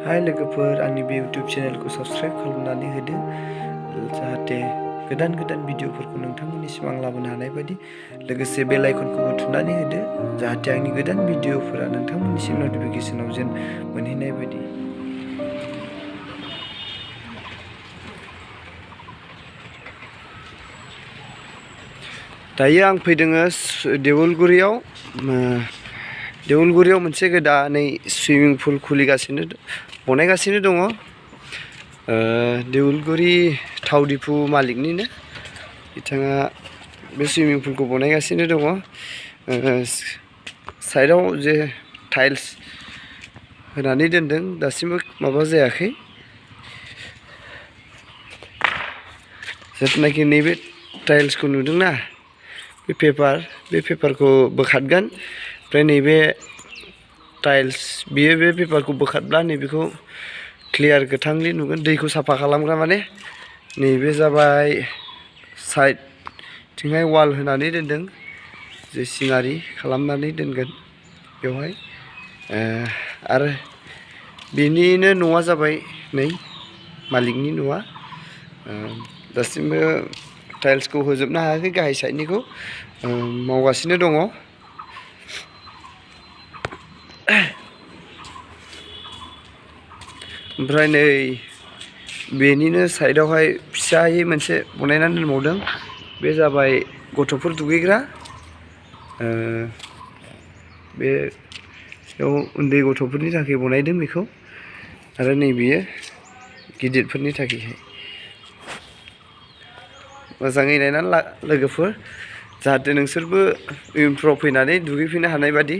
हाय लोगोफोर आंनि बे YouTube चेनेलखौ साबस्क्राइब खालामनानै होदो जाहाथे गोदान गोदान भिडिअफोरखौ नोंथांमोननिसिम आं लाबोनो हानाय बायदि लोगोसे बेल आइकनखौबो थुनानै होदो जाहाथे आंनि गोदान भिडिअफोरा नोंथांमोननिसिम नटिफिकेशनाव जेन मोनहैनाय बायदि। दायो आं फैदों देउलगुरियाव मोनसे गोदानै सुइमिं पुल बनायगासिनो दङ। देउलगुरि थाव दिपु मालिकनिनो बिथाङा बे सुइमिं पुलखौ बनायगासिनो दङ। साइडआव जे टाइल्स होनानै दोनदों दासिमबो माबा जायाखै। जितुनाखि नैबे टाइल्सखौ नुदोंना बे पेपारखौ बोखारगोन ओमफ्राय नैबे टाइल्स बे पेपारखौ बोखारब्ला नैबेखौ क्लियार गोथांलि नुगोन। दैखौ साफा खालामग्रा माने नैबे जाबाय साइडथिंहाय वाल होनानै दोनदों जे सिनारि खालामनानै दोनगोन बेवहाय। आरो बेनिनो न'आ जाबाय नै मालिकनि न'आ। दासिमबो टाइल्सखौ होजोबनो हायाखै, गाहाय साइडनिखौ मावगासिनो दङ। ओमफ्राय नै बेनिनो साइडआवहाय फिसायै मोनसे बनायनानै दोनबावदों। बे जाबाय गथ'फोर दुगैग्रा। बेयाव उन्दै गथ'फोरनि थाखाय बनायदों बेखौ, आरो नैबेयो गिदिरफोरनि थाखायहाय। मोजाङै नायनानै ला लोगोफोर, जाहाथे नोंसोरबो इयुनफ्राव फैनानै दुगैफैनो हानाय बादि।